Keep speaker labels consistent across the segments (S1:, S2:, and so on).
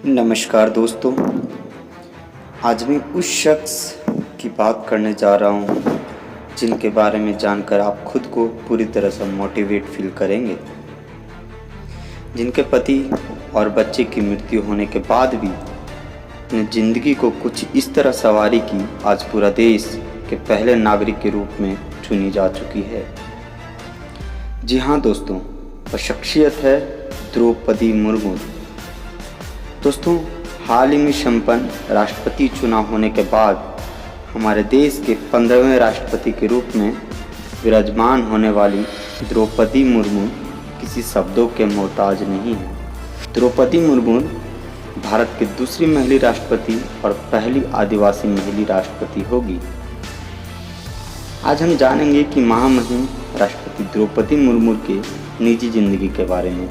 S1: नमस्कार दोस्तों, आज मैं उस शख्स की बात करने जा रहा हूँ जिनके बारे में जानकर आप खुद को पूरी तरह से मोटिवेट फील करेंगे। जिनके पति और बच्चे की मृत्यु होने के बाद भी अपनी ज़िंदगी को कुछ इस तरह सवारी की आज पूरा देश के पहले नागरिक के रूप में चुनी जा चुकी है। जी हाँ दोस्तों, वह शख्सियत है द्रौपदी मुर्मू। दोस्तों, हाल ही में संपन्न राष्ट्रपति चुनाव होने के बाद हमारे देश के 15वें राष्ट्रपति के रूप में विराजमान होने वाली द्रौपदी मुर्मू किसी शब्दों के मोहताज नहीं है। द्रौपदी मुर्मू भारत की दूसरी महिला राष्ट्रपति और पहली आदिवासी महिला राष्ट्रपति होगी। आज हम जानेंगे कि महामहिम राष्ट्रपति द्रौपदी मुर्मू के निजी जिंदगी के बारे में।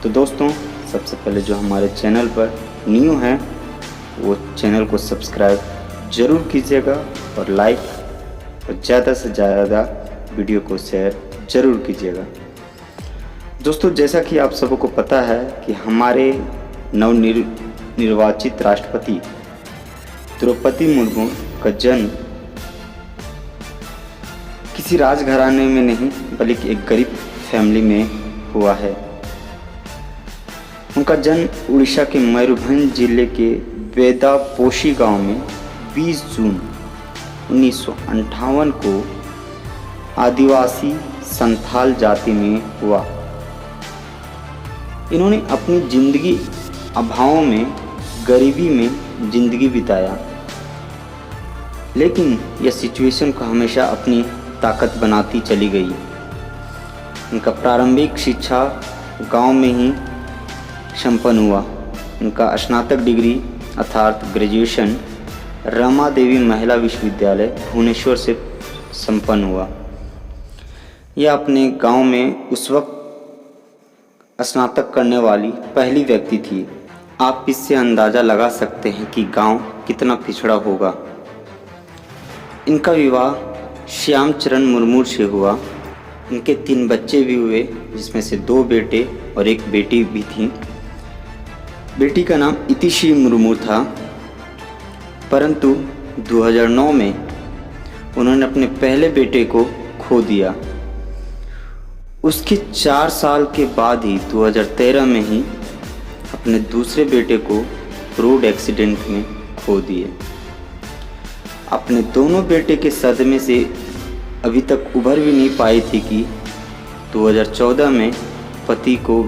S1: तो दोस्तों, सबसे पहले जो हमारे चैनल पर न्यू है वो चैनल को सब्सक्राइब ज़रूर कीजिएगा और लाइक और ज़्यादा से ज़्यादा वीडियो को शेयर ज़रूर कीजिएगा। दोस्तों, जैसा कि आप सबों को पता है कि हमारे नवनिर्वाचित राष्ट्रपति द्रौपदी मुर्मू का जन्म किसी राजघराने में नहीं बल्कि एक गरीब फैमिली में हुआ है। उनका जन्म उड़ीसा के मयूरभंज जिले के बेदापोशी गांव में 20 जून 1958 को आदिवासी संथाल जाति में हुआ। इन्होंने अपनी जिंदगी अभावों में, गरीबी में जिंदगी बिताया, लेकिन यह सिचुएशन को हमेशा अपनी ताकत बनाती चली गई। उनका प्रारंभिक शिक्षा गांव में ही संपन्न हुआ। उनका स्नातक डिग्री अर्थात ग्रेजुएशन रमा देवी महिला विश्वविद्यालय भुवनेश्वर से संपन्न हुआ। यह अपने गांव में उस वक्त स्नातक करने वाली पहली व्यक्ति थी। आप इससे अंदाज़ा लगा सकते हैं कि गांव कितना पिछड़ा होगा। इनका विवाह श्यामचरण मुर्मू से हुआ। इनके 3 बच्चे भी हुए, जिसमें से 2 बेटे और 1 बेटी भी थी। बेटी का नाम इतिशी मुर्मू था, परंतु 2009 में उन्होंने अपने पहले बेटे को खो दिया। उसके 4 साल के बाद ही 2013 में ही अपने दूसरे बेटे को रोड एक्सीडेंट में खो दिए। अपने दोनों बेटे के सदमे से अभी तक उभर भी नहीं पाई थी कि 2014 में पति को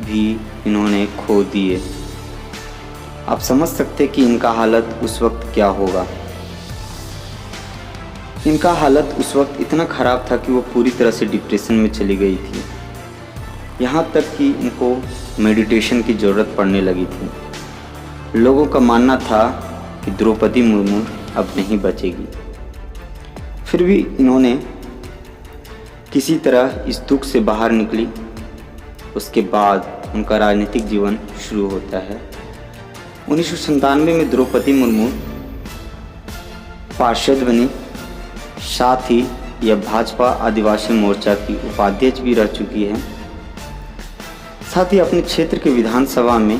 S1: भी इन्होंने खो दिए। आप समझ सकते कि इनका हालत उस वक्त क्या होगा। इनका हालत उस वक्त इतना ख़राब था कि वो पूरी तरह से डिप्रेशन में चली गई थी। यहाँ तक कि इनको मेडिटेशन की ज़रूरत पड़ने लगी थी। लोगों का मानना था कि द्रौपदी मुर्मू अब नहीं बचेगी। फिर भी इन्होंने किसी तरह इस दुख से बाहर निकली। उसके बाद उनका राजनीतिक जीवन शुरू होता है। 1997 में द्रौपदी मुर्मू पार्षद बनी। साथ ही यह भाजपा आदिवासी मोर्चा की उपाध्यक्ष भी रह चुकी है। साथ ही अपने क्षेत्र के विधानसभा में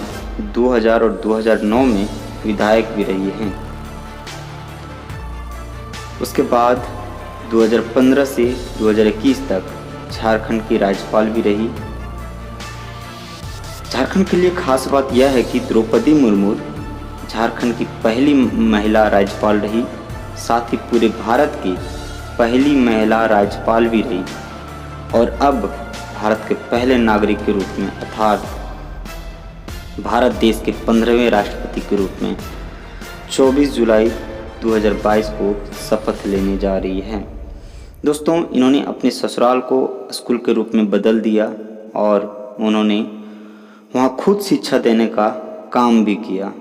S1: 2000 और 2009 में विधायक भी रही हैं। उसके बाद 2015 से 2021 तक झारखंड की राज्यपाल भी रही। झारखंड के लिए खास बात यह है कि द्रौपदी मुर्मू झारखंड की पहली महिला राज्यपाल रही, साथ ही पूरे भारत की पहली महिला राज्यपाल भी रही और अब भारत के पहले नागरिक के रूप में अर्थात भारत देश के 15वें राष्ट्रपति के रूप में 24 जुलाई 2022 को शपथ लेने जा रही है। दोस्तों, इन्होंने अपने ससुराल को स्कूल के रूप में बदल दिया और उन्होंने वहाँ खुद शिक्षा देने का काम भी किया।